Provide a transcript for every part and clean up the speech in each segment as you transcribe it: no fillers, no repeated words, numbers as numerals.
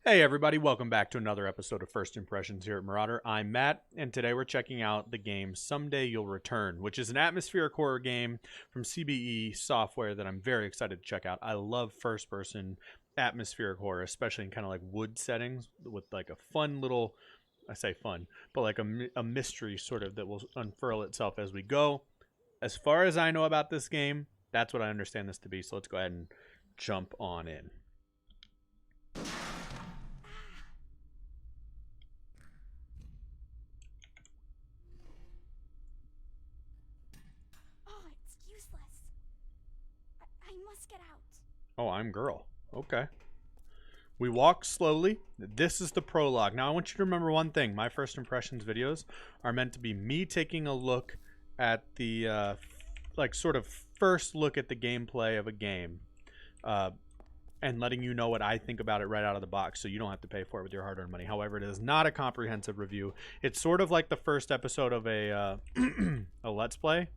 Hey everybody, welcome back to another episode of First Impressions here at MurrOtter. I'm Matt, and today we're checking out the game Someday You'll Return, which is an atmospheric horror game from CBE Software that I'm very excited to check out. I love first-person atmospheric horror, especially in kind of like wood settings with like a fun little, I say fun, but like a mystery sort of that will unfurl itself as we go. As far as I know about this game, that's what I understand this to be, so let's go ahead and jump on in. I must get out. Oh, I'm girl. Okay. We walk slowly. This is the prologue. Now, I want you to remember one thing. My first impressions videos are meant to be me taking a look at the, like, sort of first look at the gameplay of a game and letting you know what I think about it right out of the box so you don't have to pay for it with your hard-earned money. However, it is not a comprehensive review. It's sort of like the first episode of a Let's Play.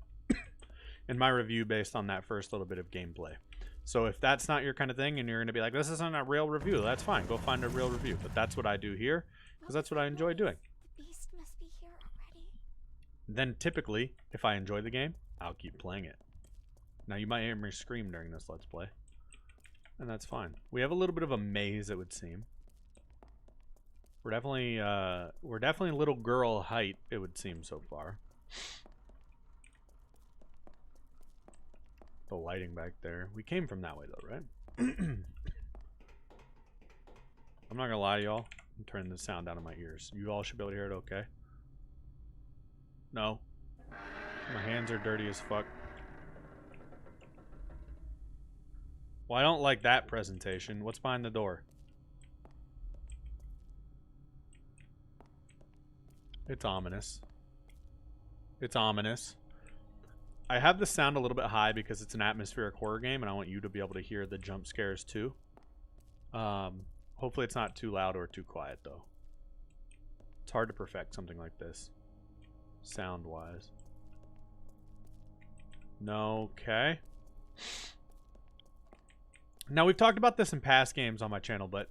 In my review based on that first little bit of gameplay. So if that's not your kind of thing and you're going to be like, this isn't a real review, that's fine. Go find a real review. But that's what I do here because that's what I enjoy doing. The beast must be here already. Then typically, if I enjoy the game, I'll keep playing it. Now you might hear me scream during this Let's Play. And that's fine. We have a little bit of a maze, it would seem. We're definitely little girl height, it would seem so far. The lighting back there. We came from that way though, right? I'm not gonna lie to y'all. I'm turning the sound down in my ears. You all should be able to hear it okay. No. My hands are dirty as fuck. Well, I don't like that presentation. What's behind the door? It's ominous. It's ominous. I have the sound a little bit high because it's an atmospheric horror game and I want you to be able to hear the jump scares too. Hopefully it's not too loud or too quiet though. It's hard to perfect something like this sound wise. No, okay. Now we've talked about this in past games on my channel, but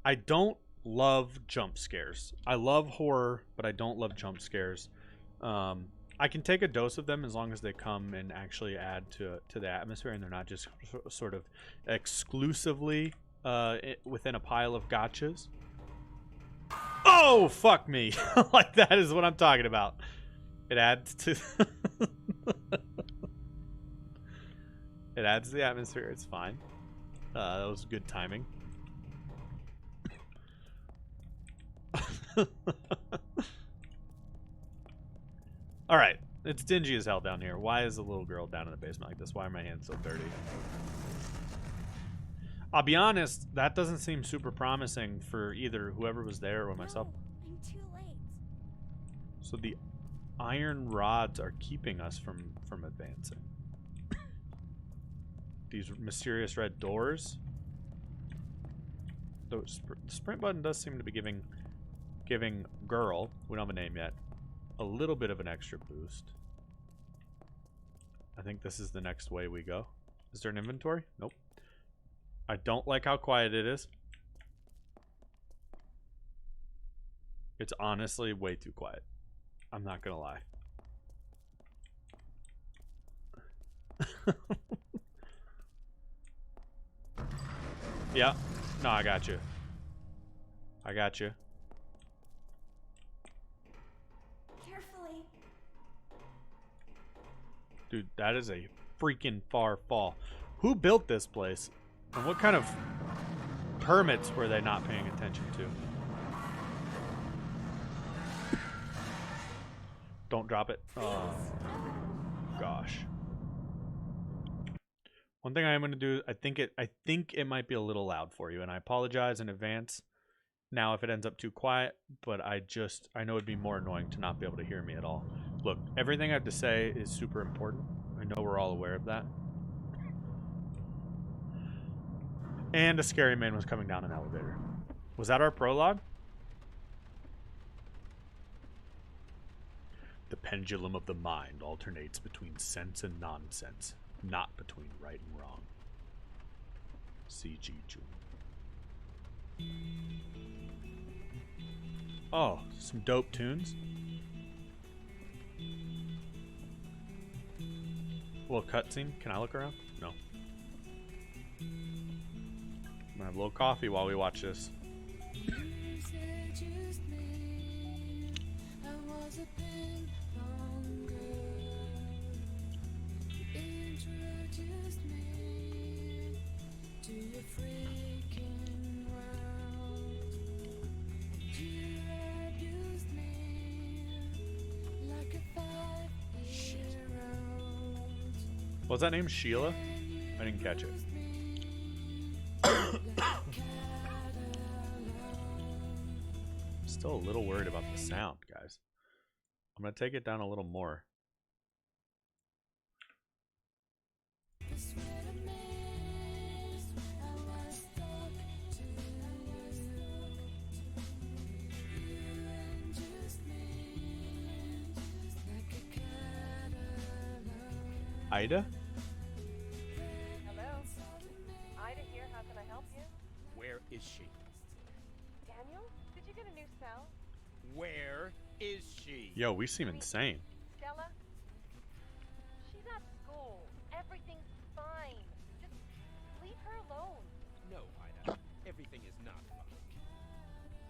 I don't love jump scares. I love horror, but I don't love jump scares. I can take a dose of them as long as they come and actually add to the atmosphere and they're not just sort of exclusively within a pile of gotchas. Oh, fuck me. Like, that is what I'm talking about. It adds to... It adds to the atmosphere. It's fine. That was good timing. Alright, it's dingy as hell down here. Why is the little girl down in the basement like this? Why are my hands so dirty? I'll be honest, that doesn't seem super promising for either whoever was there or myself. No, I'm too late. So the iron rods are keeping us from advancing. These mysterious red doors. The sprint button does seem to be giving girl, we don't have a name yet, a little bit of an extra boost. I think this is the next way we go. Is there an inventory? Nope. I don't like how quiet it is. It's honestly way too quiet. I'm not gonna lie. Yeah. No, I got you. I got you. Carefully. Dude, that is a freaking far fall. Who built this place? And what kind of permits were they not paying attention to? Don't drop it. Oh, gosh. One thing I am going to do, I think it might be a little loud for you, and I apologize in advance now if it ends up too quiet, but I know it'd be more annoying to not be able to hear me at all. Look, everything I have to say is super important. I know we're all aware of that. And a scary man was coming down an elevator. Was that our prologue? The pendulum of the mind alternates between sense and nonsense, not between right and wrong. CG June. Oh, some dope tunes. A little cutscene. Can I look around? No. I'm gonna have a little coffee while we watch this. Was that name Sheila? I didn't catch it. Still a little worried about the sound, guys. I'm gonna take it down a little more. Ida? Hello? Ida here, how can I help you? Where is she? Daniel, did you get a new cell? Where is she? Yo, we seem insane. Stella? She's at school. Everything's fine. Just leave her alone. No, Ida. Everything is not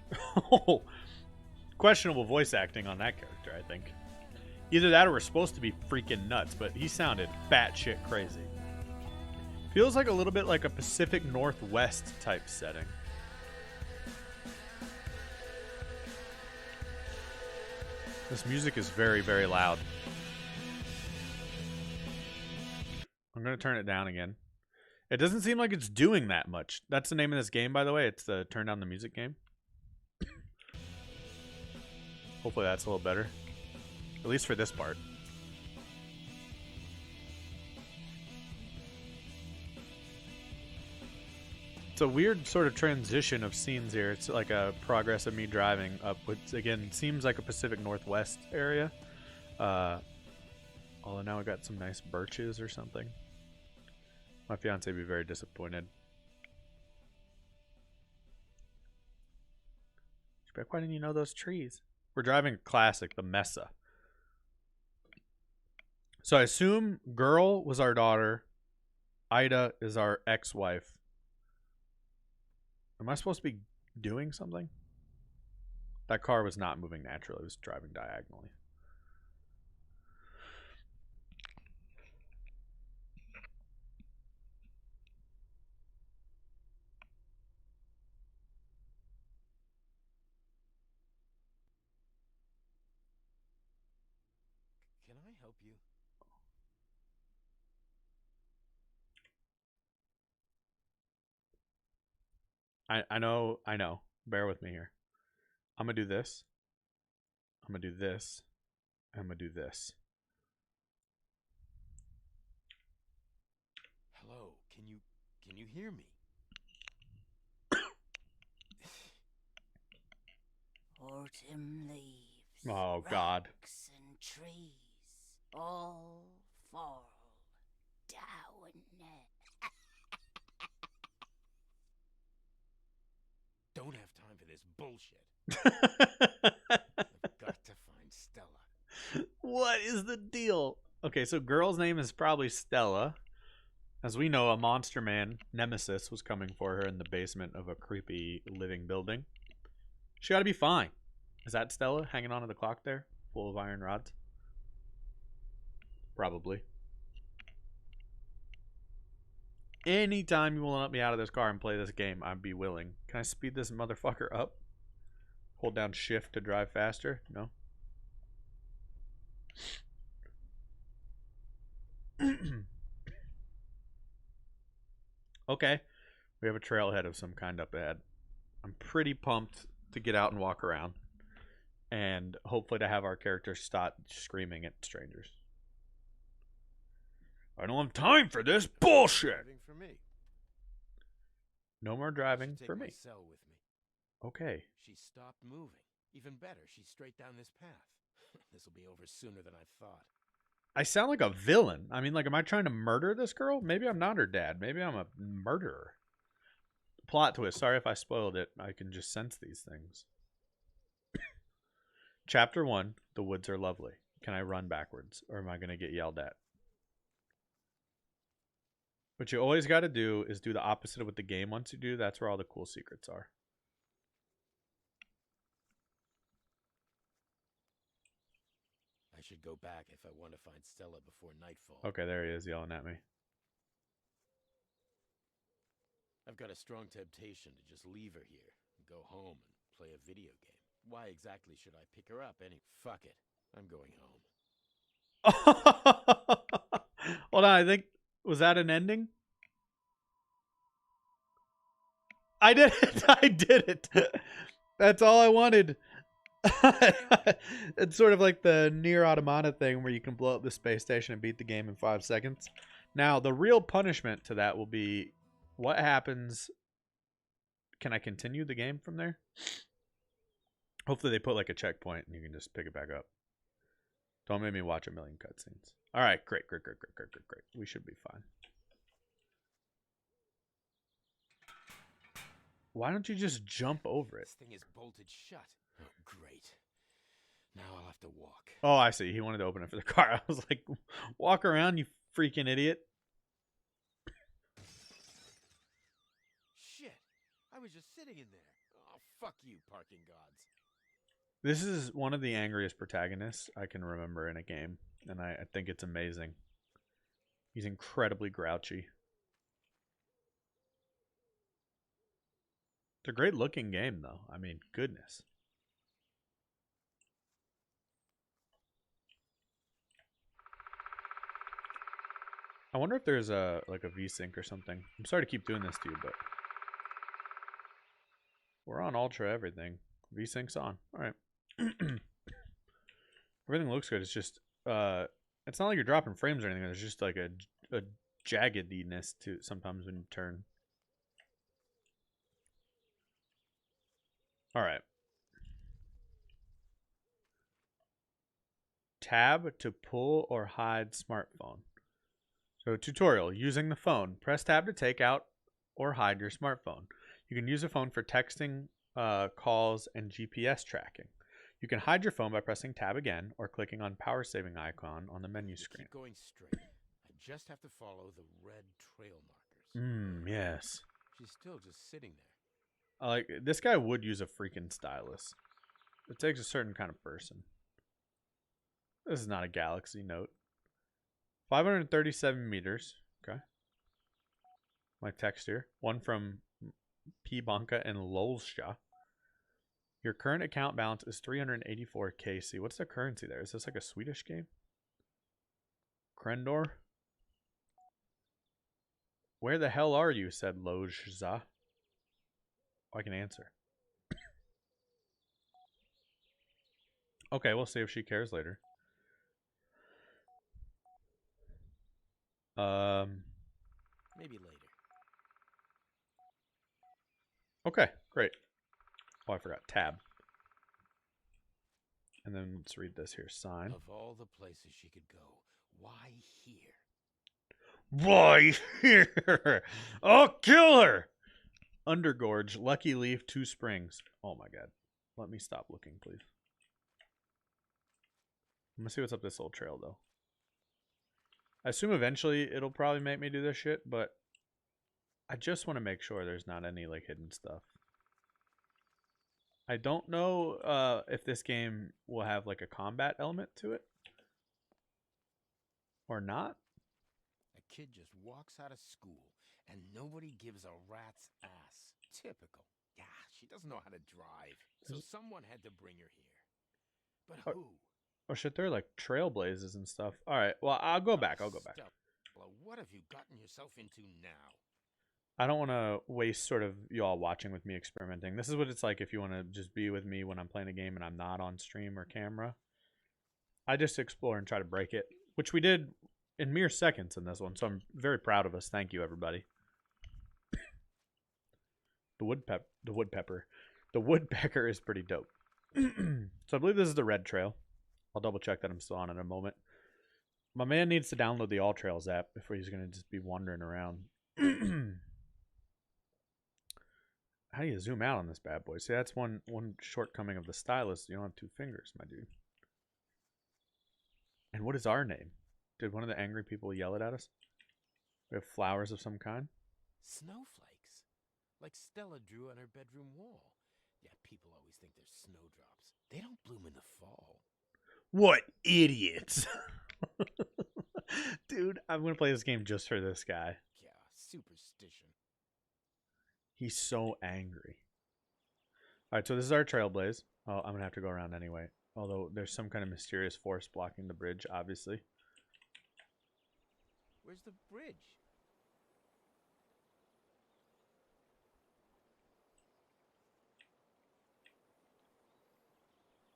fine. Oh, questionable voice acting on that character, I think. Either that or we're supposed to be freaking nuts, but he sounded batshit crazy. Feels like a little bit like a Pacific Northwest type setting. This music is very, very loud. I'm going to turn it down again. It doesn't seem like it's doing that much. That's the name of this game, by the way. It's the Turn Down the Music game. Hopefully that's a little better. At least for this part. It's a weird sort of transition of scenes here. It's like a progress of me driving up, which again seems like a Pacific Northwest area. Although now I got some nice birches or something. My fiance would be very disappointed. She's like, why didn't you know those trees? We're driving a classic, the Mesa. So I assume girl was our daughter. Ida is our ex-wife. Am I supposed to be doing something? That car was not moving naturally. It was driving diagonally. Can I help you? I know. Bear with me here. I'm going to do this. I'm going to do this. I'm going to do this. Hello, can you hear me? Autumn leaves. Oh, God. Rocks and trees all fall down. Don't have time for this bullshit. I've got to find Stella. What is the deal? Okay, so girl's name is probably Stella. As we know, a monster man, Nemesis, was coming for her in the basement of a creepy living building. She ought to be fine. Is that Stella hanging onto the clock there? Full of iron rods? Probably. Anytime you will let me out of this car and play this game, I'd be willing. Can I speed this motherfucker up? Hold down shift to drive faster? No. Okay. We have a trailhead of some kind up ahead. I'm pretty pumped to get out and walk around. And hopefully to have our character stop screaming at strangers. I don't have time for this bullshit. Driving for me. No more driving Take for my me. cell with me. Okay. She stopped moving. Even better, she's straight down this path. This will be over sooner than I thought. I sound like a villain. I mean, like, am I trying to murder this girl? Maybe I'm not her dad. Maybe I'm a murderer. Plot twist. Sorry if I spoiled it. I can just sense these things. Chapter 1, the woods are lovely. Can I run backwards, or am I going to get yelled at? What you always got to do is do the opposite of what the game wants you to do. That's where all the cool secrets are. I should go back if I want to find Stella before nightfall. Okay, there he is yelling at me. I've got a strong temptation to just leave her here and go home and play a video game. Why exactly should I pick her up Fuck it. I'm going home. Hold on, I think... Was that an ending? I did it! I did it! That's all I wanted. It's sort of like the Nier Automata thing where you can blow up the space station and beat the game in 5 seconds. Now, the real punishment to that will be... What happens... Can I continue the game from there? Hopefully they put like a checkpoint and you can just pick it back up. Don't make me watch a million cutscenes. Alright, great. We should be fine. Why don't you just jump over it? This thing is bolted shut. Oh, great. Now I'll have to walk. Oh, I see. He wanted to open it for the car. I was like, walk around, you freaking idiot. Shit. I was just sitting in there. Oh, fuck you, parking gods. This is one of the angriest protagonists I can remember in a game, and I think it's amazing. He's incredibly grouchy. It's a great looking game, though. I mean, goodness. I wonder if there's a VSync or something. I'm sorry to keep doing this to you, but we're on ultra everything. VSync's on. All right. Everything looks good. It's just it's not like you're dropping frames or anything. There's just like a jaggedness to it sometimes when you turn. All right. Tab to pull or hide smartphone. So tutorial, using the phone. Press tab to take out or hide your smartphone. You can use a phone for texting, calls, and GPS tracking. You can hide your phone by pressing tab again or clicking on power saving icon on the menu screen. Keep going straight. I just have to follow the red trail markers. Yes. She's still just sitting there. Like, this guy would use a freaking stylus. It takes a certain kind of person. This is not a Galaxy Note. 537 meters. Okay. My text here. One from P. Banka and Lolsha. Your current account balance is 384 KC. What's the currency there? Is this like a Swedish game? Krendor? Where the hell are you? Said Lojza. Oh, I can answer. Okay, we'll see if she cares later. Maybe later. Okay, great. Oh, I forgot. Tab. And then let's read this here. Sign. Of all the places she could go, why here? Why here? I'll kill her! Undergorge, Lucky Leaf, 2 Springs. Oh my god. Let me stop looking, please. I'm gonna see what's up this little trail, though. I assume eventually it'll probably make me do this shit, but I just want to make sure there's not any like hidden stuff. I don't know if this game will have like a combat element to it or not. A kid just walks out of school and nobody gives a rat's ass. Typical. Yeah, she doesn't know how to drive. So someone had to bring her here. But who? Oh shit, they're like trailblazes and stuff. Alright, well, I'll go back. Stella, what have you gotten yourself into now? I don't want to waste sort of y'all watching with me experimenting. This is what it's like if you want to just be with me when I'm playing a game and I'm not on stream or camera. I just explore and try to break it, which we did in mere seconds in this one, so I'm very proud of us. Thank you, everybody. The woodpecker is pretty dope. So I believe this is the red trail. I'll double check that I'm still on in a moment. My man needs to download the All Trails app before he's going to just be wandering around. How do you zoom out on this bad boy? See, that's one shortcoming of the stylus. You don't have 2 fingers, my dude. And what is our name? Did one of the angry people yell it at us? We have flowers of some kind? Snowflakes. Like Stella drew on her bedroom wall. Yeah, people always think they're snowdrops. They don't bloom in the fall. What idiots! Dude, I'm going to play this game just for this guy. Yeah, superstition. He's so angry. Alright, so this is our trailblaze. Oh, I'm going to have to go around anyway. Although there's some kind of mysterious force blocking the bridge, obviously. Where's the bridge?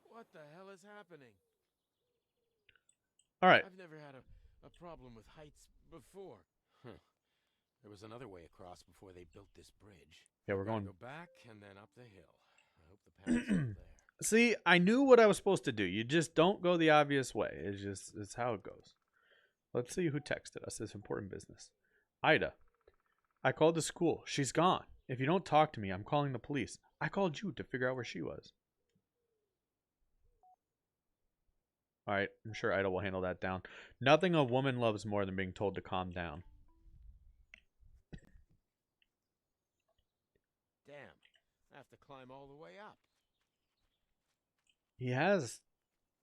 What the hell is happening? Alright. I've never had a problem with heights before. Huh. There was another way across before they built this bridge. Yeah, we're going... Go back and then up the hill. I hope the path's still there. See, I knew what I was supposed to do. You just don't go the obvious way. It's how it goes. Let's see who texted us. It's important business. Ida. I called the school. She's gone. If you don't talk to me, I'm calling the police. I called you to figure out where she was. Alright, I'm sure Ida will handle that down. Nothing a woman loves more than being told to calm down. Damn. I have to climb all the way up. He has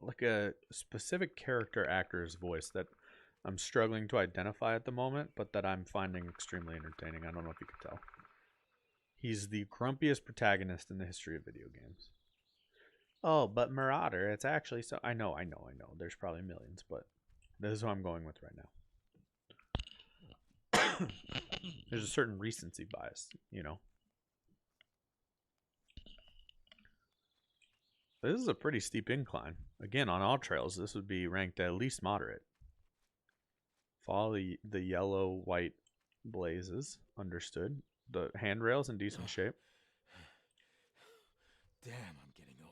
like a specific character actor's voice that I'm struggling to identify at the moment, but that I'm finding extremely entertaining. I don't know if you could tell. He's the grumpiest protagonist in the history of video games. Oh, but MurrOtter, it's actually so... I know. There's probably millions, but this is who I'm going with right now. There's a certain recency bias, you know. This is a pretty steep incline. Again, on all trails, this would be ranked at least moderate. Follow the yellow-white blazes. Understood. The handrails in decent shape. Damn, I'm getting old.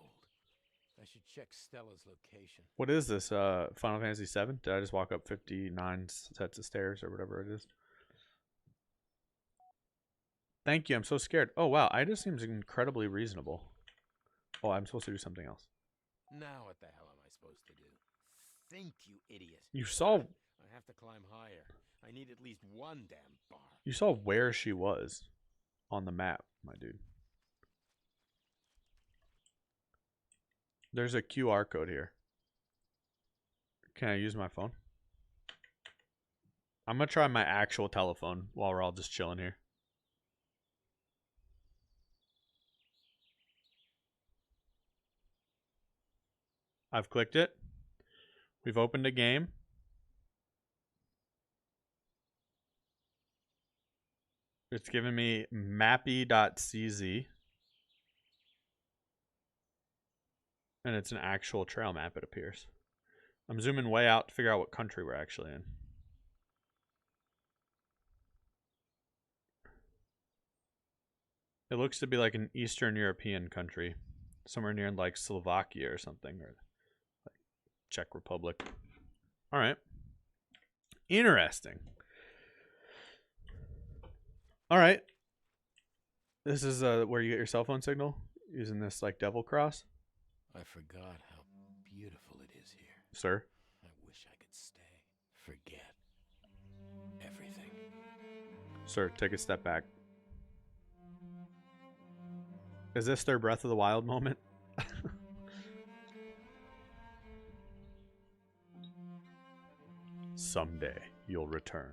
I should check Stella's location. What is this? Final Fantasy VII? Did I just walk up 59 sets of stairs or whatever it is? Thank you. I'm so scared. Oh, wow. Ida seems incredibly reasonable. Oh, I'm supposed to do something else. Now what the hell am I supposed to do? Think, you idiot. You saw... I have to climb higher. I need at least one damn bar. You saw where she was on the map, my dude. There's a QR code here. Can I use my phone? I'm going to try my actual telephone while we're all just chilling here. I've clicked it. We've opened a game. It's given me mappy.cz. And it's an actual trail map, it appears. I'm zooming way out to figure out what country we're actually in. It looks to be like an Eastern European country. Somewhere near like Slovakia or something. Or like Czech Republic. Alright. Interesting. Alright. This is where you get your cell phone signal? Using this like devil cross? I forgot how beautiful it is here. Sir? I wish I could stay. Forget everything. Sir, take a step back. Is this their Breath of the Wild moment? Someday you'll return.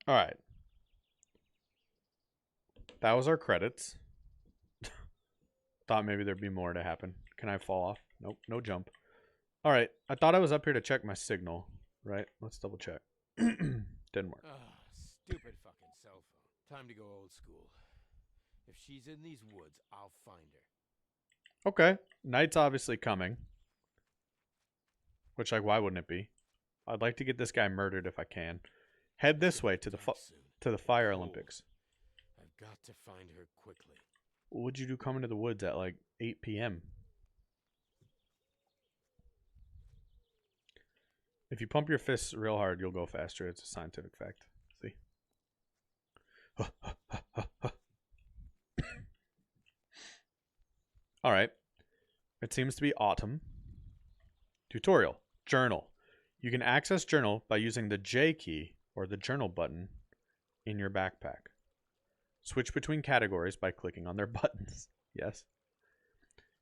All right. That was our credits. Thought maybe there'd be more to happen. Can I fall off? Nope, no jump. All right. I thought I was up here to check my signal, right? Let's double check. Didn't work. Stupid fucking cell phone. Time to go old school. If she's in these woods, I'll find her. Okay. Night's obviously coming. Which, like, why wouldn't it be? I'd like to get this guy murdered if I can. Head this way to the Fire Olympics. I've got to find her quickly. What would you do coming to the woods at like 8 p.m.? If you pump your fists real hard, you'll go faster. It's a scientific fact. See? All right. It seems to be autumn. Tutorial. Journal. You can access journal by using the J key or the journal button in your backpack. Switch between categories by clicking on their buttons. Yes.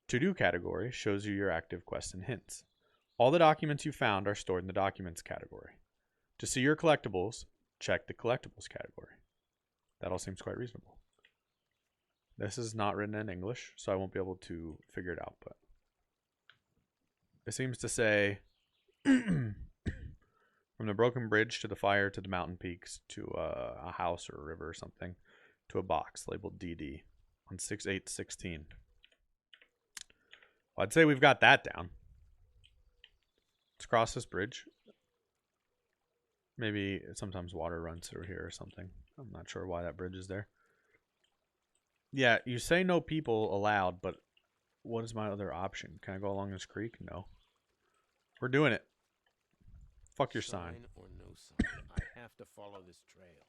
To-do category shows you your active quests and hints. All the documents you found are stored in the documents category. To see your collectibles, check the collectibles category. That all seems quite reasonable. This is not written in English, so I won't be able to figure it out, but it seems to say from the broken bridge to the fire to the mountain peaks to a house or a river or something to a box labeled DD on 6/8/16. Well, I'd say we've got that down. Let's cross this bridge. Maybe sometimes water runs through here or something. I'm not sure why that bridge is there. Yeah, you say no people allowed, but what is my other option? Can I go along this creek? No. We're doing it. Fuck your sign. Or no sign. I have to follow this trail.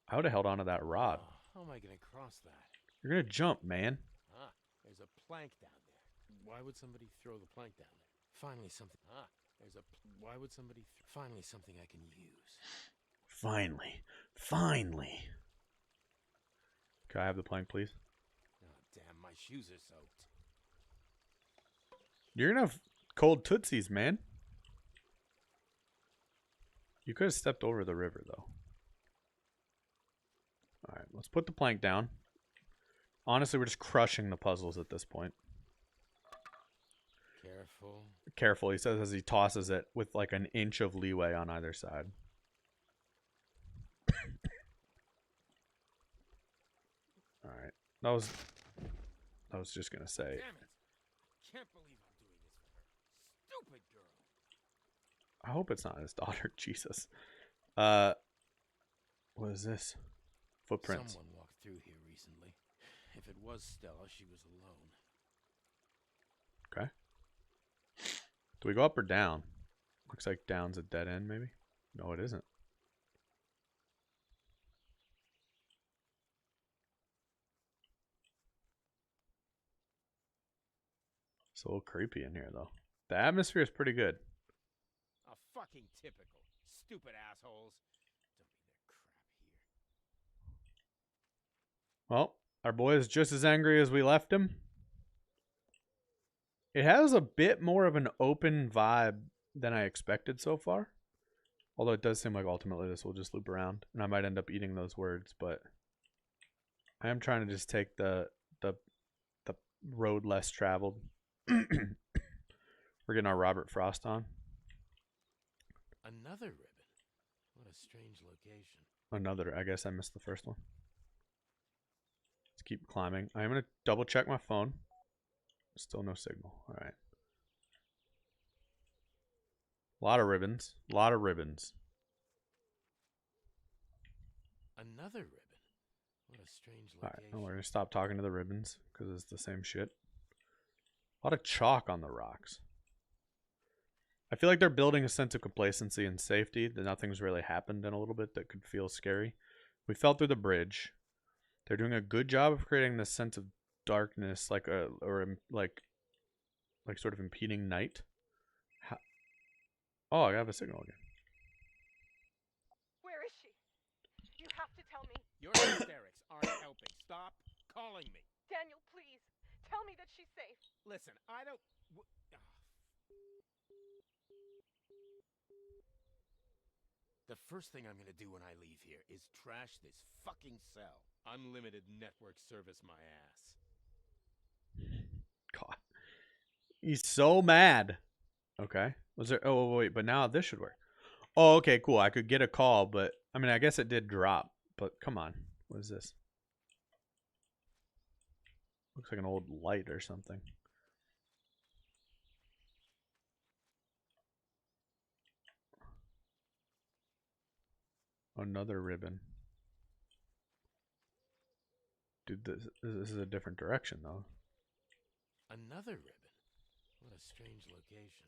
I would have held onto that rod. Oh, how am I going to cross that? You're going to jump, man. Ah, there's a plank down there. Why would somebody throw the plank down there? Finally something. Ah, why would somebody... Finally something I can use. Finally. Finally. Can I have the plank, please? Oh, damn, my shoes are soaked. You're going to have cold tootsies, man. You could have stepped over the river, though. Alright, let's put the plank down. Honestly, we're just crushing the puzzles at this point. Careful. Careful, he says as he tosses it with like an inch of leeway on either side. Alright. That was just gonna say. Damn it. Can't believe I'm doing this for her. Stupid girl. I hope it's not his daughter. Jesus. What is this? Footprints. Someone walked through here recently. If it was Stella, she was alone. Okay. Do we go up or down? Looks like down's a dead end, maybe? No, it isn't. It's a little creepy in here, though. The atmosphere is pretty good. A fucking typical. Stupid assholes. Don't be their crap here. Well, our boy is just as angry as we left him. It has a bit more of an open vibe than I expected so far. Although it does seem like ultimately this will just loop around. And I might end up eating those words, but I am trying to just take the road less traveled. We're getting our Robert Frost on. Another ribbon. What a strange location. Another. I guess I missed the first one. Let's keep climbing. I'm going to double check my phone. Still no signal. All right. A lot of ribbons. A lot of ribbons. Another ribbon. What a strange All location. right. We're going to stop talking to the ribbons because it's the same shit. A lot of chalk on the rocks. I feel like they're building a sense of complacency and safety, that nothing's really happened in a little bit that could feel scary. We fell through the bridge. They're doing a good job of creating this sense of darkness, like sort of impeding night. Oh, I have a signal again. Where is she? You have to tell me. Your hysterics aren't helping. Stop calling me. Daniel, please. Tell me that she's safe. Listen, I don't... The first thing I'm gonna do when I leave here is trash this fucking cell. Unlimited network service my ass. God. He's so mad. Okay. Was there... Oh, wait. But now this should work. Oh, okay, cool. I could get a call, but... I mean, I guess it did drop. But come on. What is this? Looks like an old light or something. Another ribbon. Dude, this is a different direction, though. Another ribbon? What a strange location.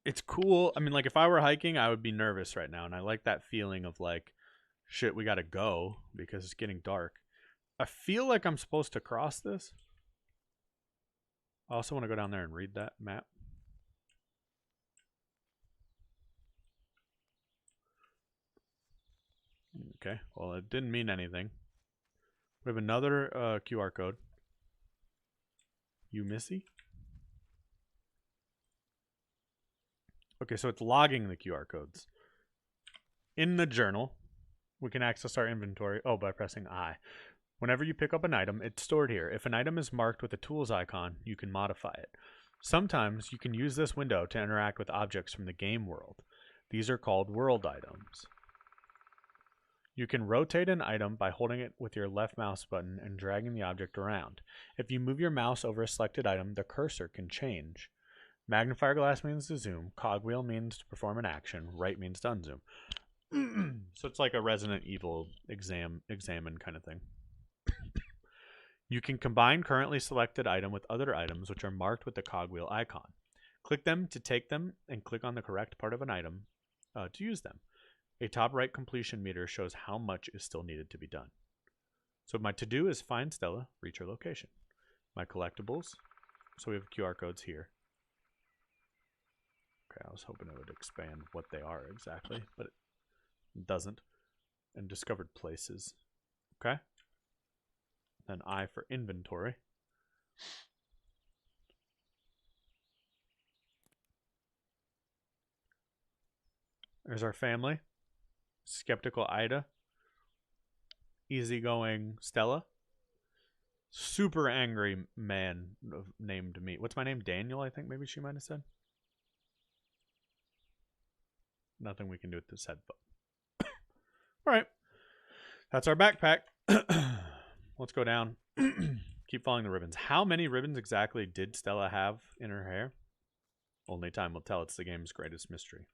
It's cool. I mean, like, if I were hiking, I would be nervous right now. And I like that feeling of, like, shit, we gotta go because it's getting dark. I feel like I'm supposed to cross this. I also want to go down there and read that map. Okay, well, it didn't mean anything. We have another QR code. You missy? Okay, so it's logging the QR codes. In the journal, we can access our inventory. Oh, by pressing I. Whenever you pick up an item, it's stored here. If an item is marked with a tools icon, you can modify it. Sometimes you can use this window to interact with objects from the game world. These are called world items. You can rotate an item by holding it with your left mouse button and dragging the object around. If you move your mouse over a selected item, the cursor can change. Magnifier glass means to zoom, cogwheel means to perform an action, right means to unzoom. So it's like a Resident Evil examine kind of thing. You can combine currently selected item with other items which are marked with the cogwheel icon. Click them to take them and click on the correct part of an item to use them. A top right completion meter shows how much is still needed to be done. So my to-do is find Stella, reach her location. My collectibles, so we have QR codes here. Okay, I was hoping it would expand what they are exactly, but it doesn't. And discovered places. Okay. Then I for inventory. There's our family. Skeptical Ida. Easygoing Stella. Super angry man named me. What's my name? Daniel, I think maybe she might have said. Nothing we can do with this headphone. All right. That's our backpack. Let's go down. Keep following the ribbons. How many ribbons exactly did Stella have in her hair? Only time will tell. It's the game's greatest mystery.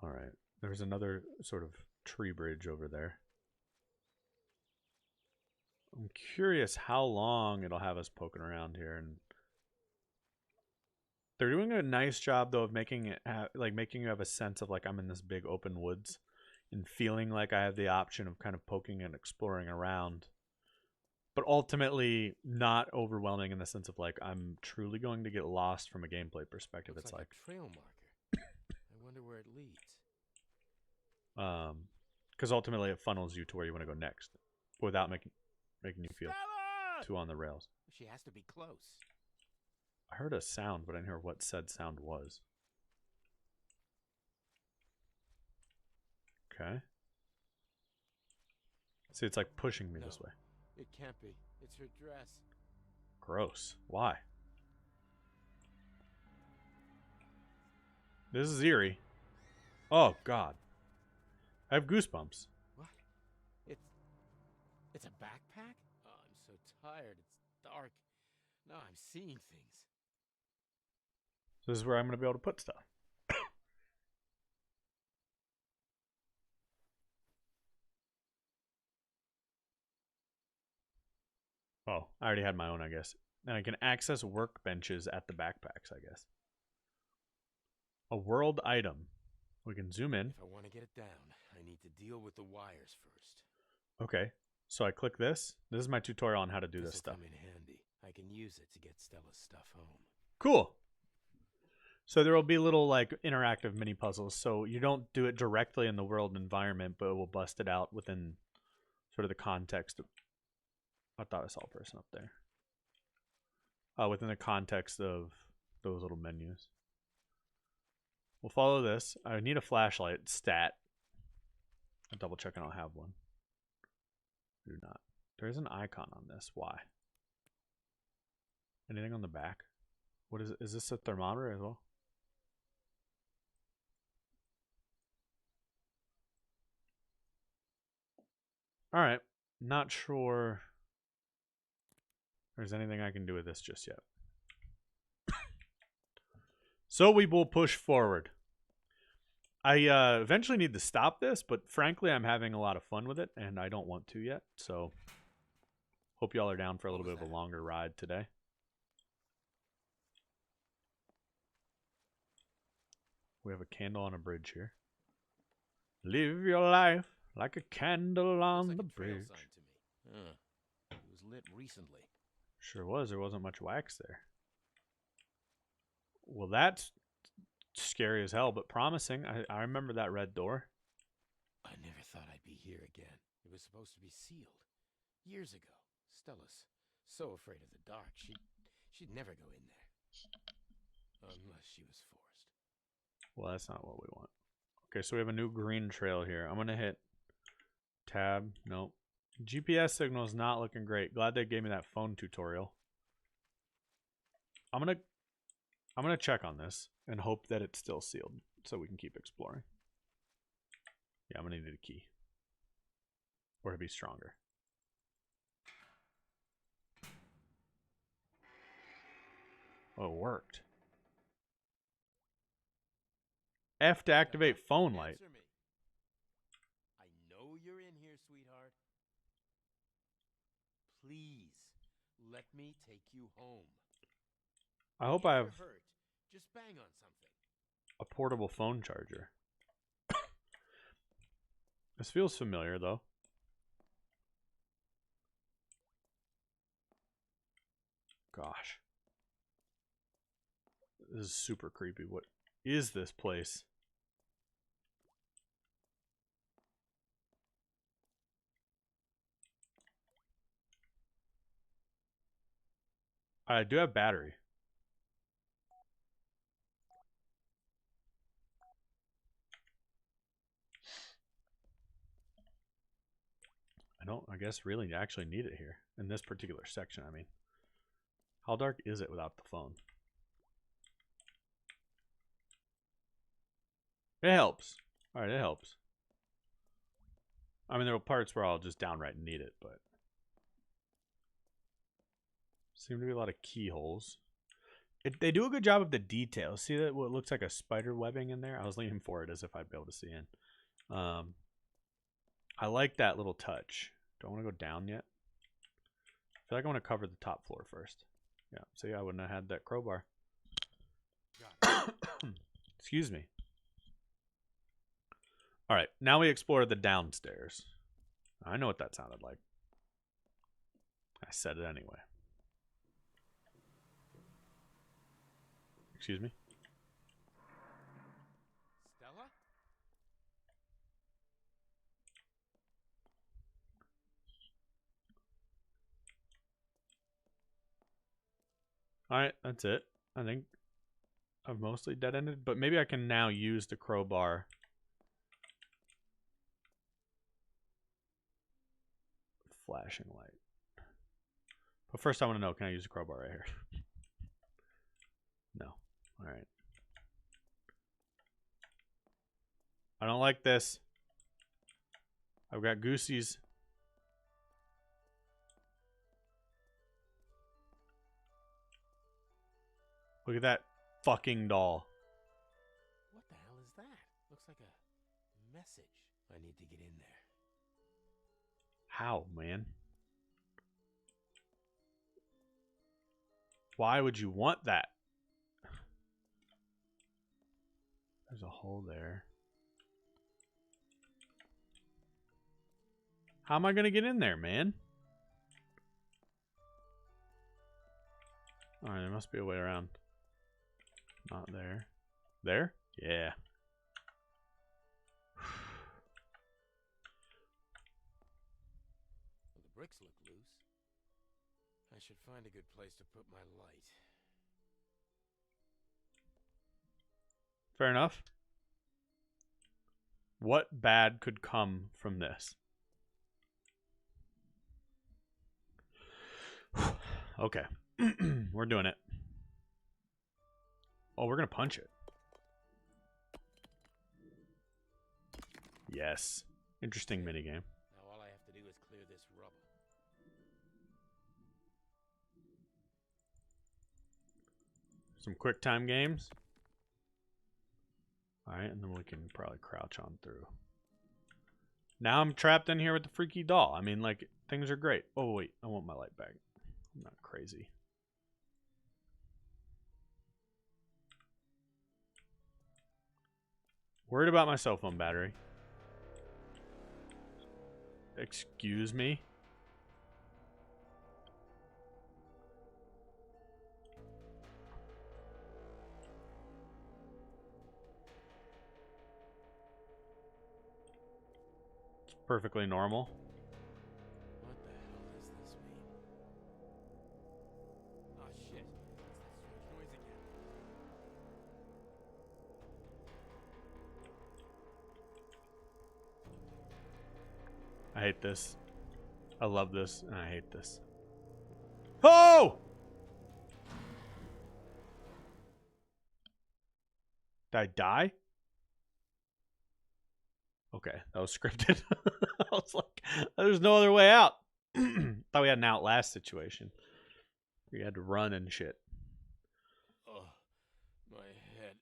All right. There's another sort of tree bridge over there. I'm curious how long it'll have us poking around here, and they're doing a nice job though of making it making you have a sense of like I'm in this big open woods and feeling like I have the option of kind of poking and exploring around, but ultimately not overwhelming in the sense of like I'm truly going to get lost from a gameplay perspective. Looks It's like a trail marker. I wonder where it leads. because ultimately it funnels you to where you want to go next without making you feel Stella! too on the rails. She has to be close. I heard a sound, but I didn't hear what said sound was. Okay. See, it's like pushing me this way. It can't be. It's her dress. Gross. Why? This is eerie. Oh, God. I have goosebumps. What? It's a backpack? Oh, I'm so tired. It's dark. Now I'm seeing things. So this is where I'm going to be able to put stuff. Oh, I already had my own, I guess. And I can access workbenches at the backpacks, I guess. A world item. We can zoom in. If I want to get it down, I need to deal with the wires first. Okay. So I click this. This is my tutorial on how to do this stuff. Come in handy. I can use it to get Stella's stuff home. Cool. So there will be little like interactive mini puzzles. So you don't do it directly in the world environment, but it will bust it out within sort of the context of... I thought I saw a person up there. Within the context of those little menus. We'll follow this. I need a flashlight. Stat. I'll double check and I'll have one. Do not. There is an icon on this. Why? Anything on the back? What is it? Is this a thermometer as well? Alright. Not sure there's anything I can do with this just yet. So we will push forward. I eventually need to stop this, but frankly, I'm having a lot of fun with it, and I don't want to yet. So hope y'all are down for a little bit of a longer ride today. We have a candle on a bridge here. Live your life like a candle on the bridge. To me. It was lit recently. Sure was. There wasn't much wax there. Well, that's scary as hell, but promising. I remember that red door. I never thought I'd be here again. It was supposed to be sealed years ago. Stella's so afraid of the dark. She'd never go in there unless she was forced. Well, that's not what we want. Okay, so we have a new green trail here. I'm gonna hit tab. Nope. GPS signal is not looking great. Glad they gave me that phone tutorial. I'm gonna check on this and hope that it's still sealed so we can keep exploring. Yeah, I'm gonna need a key. Or to be stronger. Oh, it worked. F to activate phone light. Answer me. I know you're in here, sweetheart. Please, let me take you home. I hope If I you're have hurt, just bang on something. a portable phone charger. This feels familiar, though. Gosh. This is super creepy. What is this place? I do have battery. I guess really actually need it here. In this particular section, I mean. How dark is it without the phone? It helps. Alright, it helps. I mean, there are parts where I'll just downright need it, but... Seem to be a lot of keyholes. They do a good job of the details. See that what looks like a spider webbing in there? I was leaning for it as if I'd be able to see in. I like that little touch. Don't want to go down yet. I feel like I want to cover the top floor first. Yeah, see, I wouldn't have had that crowbar. Excuse me. All right, now we explore the downstairs. I know what that sounded like. I said it anyway. Excuse me. Stella? Alright, that's it. I think I've mostly dead-ended, but maybe I can now use the crowbar. Flashing light. But first I want to know, can I use the crowbar right here? No. Alright. I don't like this. I've got goosies. Look at that fucking doll. What the hell is that? Looks like a message. I need to get in there. How, man? Why would you want that? There's a hole there. How am I going to get in there, man? Alright, there must be a way around. Not there. There? Yeah. Well, the bricks look loose. I should find a good place to put my light. Fair enough. What bad could come from this? Okay. We're doing it. Oh, we're going to punch it. Yes. Interesting minigame. Now all I have to do is clear this rubble. Some quick time games. Alright, and then we can probably crouch on through. Now I'm trapped in here with the freaky doll. I mean, like, things are great. Oh, wait. I want my light back. I'm not crazy. Worried about my cell phone battery. Excuse me? It's perfectly normal. What the hell does this mean? Oh shit. It's that strange noise again. I hate this. I love this, and I hate this. Oh! Did I die? Okay, that was scripted. I was like, there's no other way out. Thought we had an outlast situation. We had to run and shit. Oh, my head.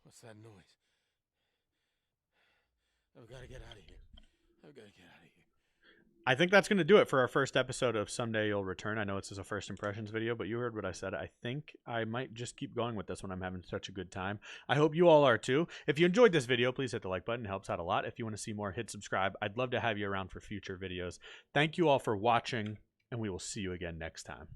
What's that noise? I've got to get out of here. I've got to get out of here. I think that's going to do it for our first episode of Someday You'll Return. I know it's just a first impressions video, but you heard what I said. I think I might just keep going with this one. I'm having such a good time. I hope you all are too. If you enjoyed this video, please hit the like button. It helps out a lot. If you want to see more, hit subscribe. I'd love to have you around for future videos. Thank you all for watching, and we will see you again next time.